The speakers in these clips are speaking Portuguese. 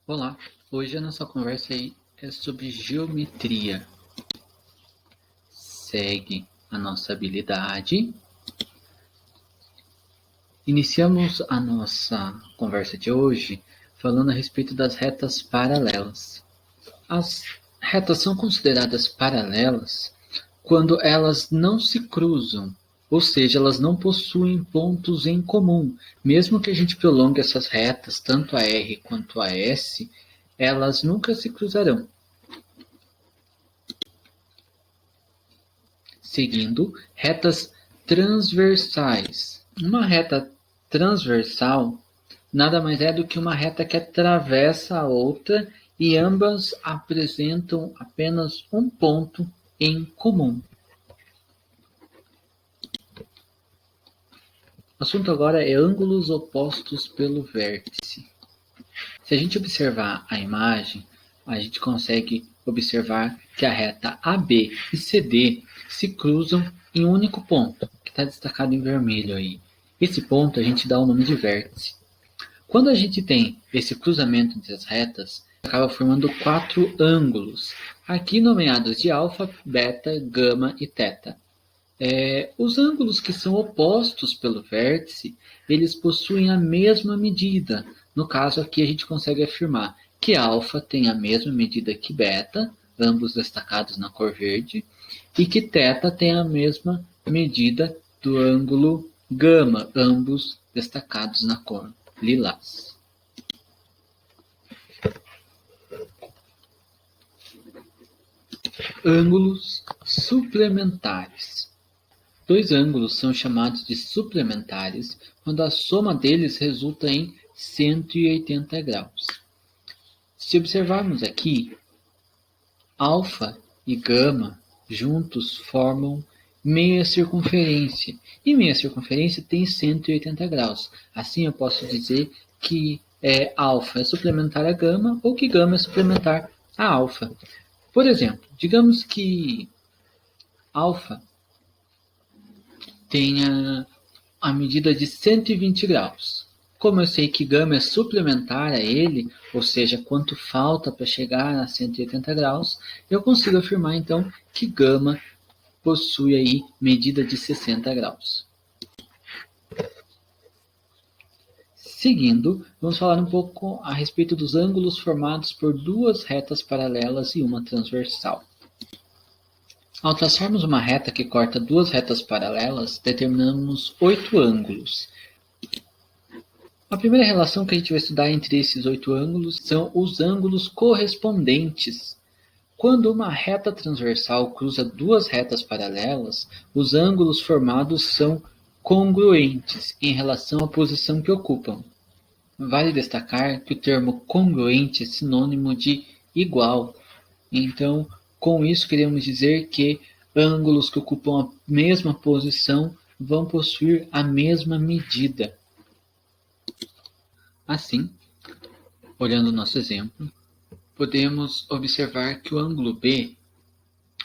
Olá, hoje a nossa conversa aí é sobre geometria. Segue a nossa habilidade. Iniciamos a nossa conversa de hoje falando a respeito das retas paralelas. As retas são consideradas paralelas quando elas não se cruzam, ou seja, elas não possuem pontos em comum. Mesmo que a gente prolongue essas retas, tanto a R quanto a S, elas nunca se cruzarão. Seguindo, retas transversais. Uma reta transversal nada mais é do que uma reta que atravessa a outra e ambas apresentam apenas um ponto em comum. O assunto agora é ângulos opostos pelo vértice. Se a gente observar a imagem, a gente consegue observar que a reta AB e CD se cruzam em um único ponto, que está destacado em vermelho aí. Esse ponto a gente dá o nome de vértice. Quando a gente tem esse cruzamento entre as retas, acaba formando 4 ângulos, aqui nomeados de alfa, beta, gama e teta. Os ângulos que são opostos pelo vértice, eles possuem a mesma medida. No caso aqui a gente consegue afirmar que alfa tem a mesma medida que beta, ambos destacados na cor verde, e que teta tem a mesma medida do ângulo gama, ambos destacados na cor lilás. Ângulos suplementares. Dois ângulos são chamados de suplementares quando a soma deles resulta em 180 graus. Se observarmos aqui, alfa e gama juntos formam meia circunferência, e meia circunferência tem 180 graus. Assim eu posso dizer que alfa é suplementar a gama ou que gama é suplementar a alfa. Por exemplo, digamos que alfa tenha a medida de 120 graus. Como eu sei que gama é suplementar a ele, ou seja, quanto falta para chegar a 180 graus, eu consigo afirmar então que gama possui aí medida de 60 graus. Seguindo, vamos falar um pouco a respeito dos ângulos formados por duas retas paralelas e uma transversal. Ao traçarmos uma reta que corta duas retas paralelas, determinamos 8 ângulos. A primeira relação que a gente vai estudar entre esses 8 ângulos são os ângulos correspondentes. Quando uma reta transversal cruza duas retas paralelas, os ângulos formados são congruentes em relação à posição que ocupam. Vale destacar que o termo congruente é sinônimo de igual. Então, com isso queremos dizer que ângulos que ocupam a mesma posição vão possuir a mesma medida. Assim, olhando o nosso exemplo, podemos observar que o ângulo B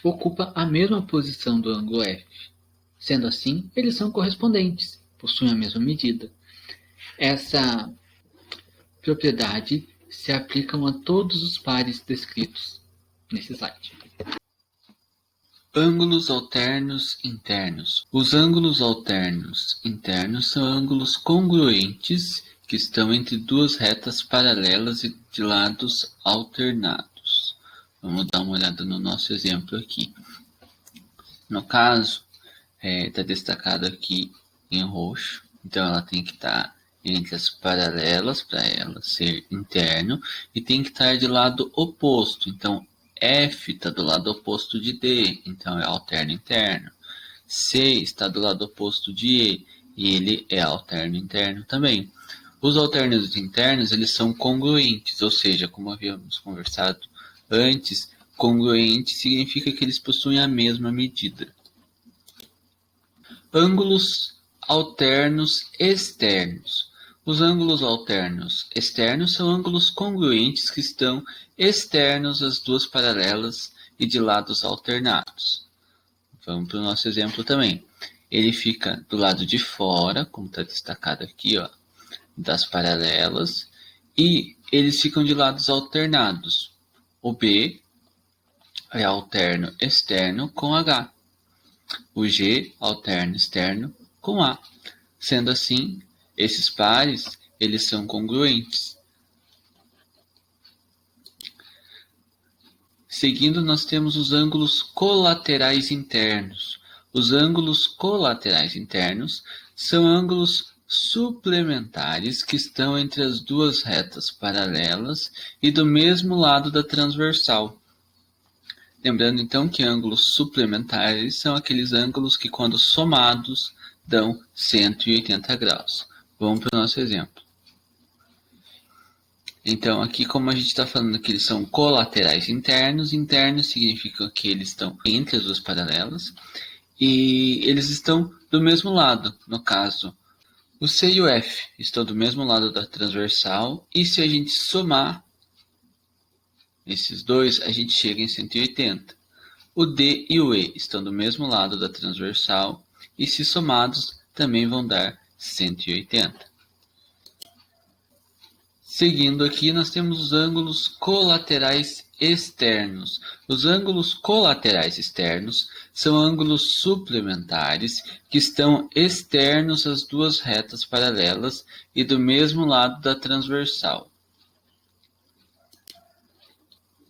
ocupa a mesma posição do ângulo F. Sendo assim, eles são correspondentes, possuem a mesma medida. Essa propriedade se aplica a todos os pares descritos nesse slide. Ângulos alternos internos. Os ângulos alternos internos são ângulos congruentes que estão entre duas retas paralelas e de lados alternados. Vamos dar uma olhada no nosso exemplo aqui. No caso, está destacado aqui em roxo, então ela tem que estar entre as paralelas para ela ser interno e tem que estar de lado oposto. Então, F está do lado oposto de D, então é alterno interno. C está do lado oposto de E ele é alterno interno também. Os alternos internos eles são congruentes, ou seja, como havíamos conversado antes, congruente significa que eles possuem a mesma medida. Ângulos alternos externos. Os ângulos alternos externos são ângulos congruentes que estão externos às duas paralelas e de lados alternados. Vamos para o nosso exemplo também. Ele fica do lado de fora, como está destacado aqui, ó, das paralelas, e eles ficam de lados alternados. O B é alterno externo com H. O G alterno externo com A. Sendo assim, esses pares eles são congruentes. Seguindo, nós temos os ângulos colaterais internos. Os ângulos colaterais internos são ângulos suplementares que estão entre as duas retas paralelas e do mesmo lado da transversal. Lembrando então que ângulos suplementares são aqueles ângulos que, quando somados, dão 180 graus. Vamos para o nosso exemplo. Então, aqui, como a gente está falando que eles são colaterais internos, internos significa que eles estão entre as duas paralelas e eles estão do mesmo lado. No caso, o C e o F estão do mesmo lado da transversal, e se a gente somar esses dois, a gente chega em 180. O D e o E estão do mesmo lado da transversal, e se somados também vão dar 180. Seguindo aqui, nós temos os ângulos colaterais externos. Os ângulos colaterais externos são ângulos suplementares que estão externos às duas retas paralelas e do mesmo lado da transversal.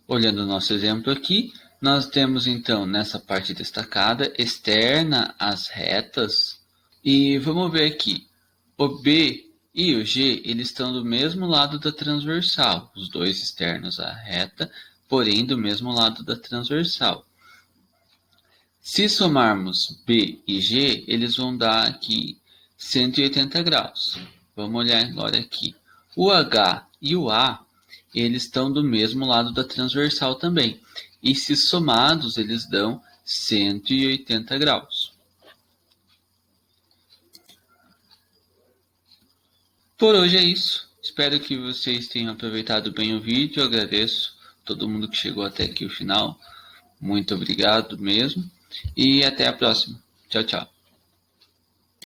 Olhando o nosso exemplo aqui, nós temos então nessa parte destacada externa às retas, e vamos ver aqui, o B e o G eles estão do mesmo lado da transversal, os dois externos à reta, porém do mesmo lado da transversal. Se somarmos B e G, eles vão dar aqui 180 graus. Vamos olhar agora aqui. O H e o A, eles estão do mesmo lado da transversal também. E se somados, eles dão 180 graus. Por hoje é isso. Espero que vocês tenham aproveitado bem o vídeo. Eu agradeço a todo mundo que chegou até aqui o final. Muito obrigado mesmo. E até a próxima. Tchau, tchau.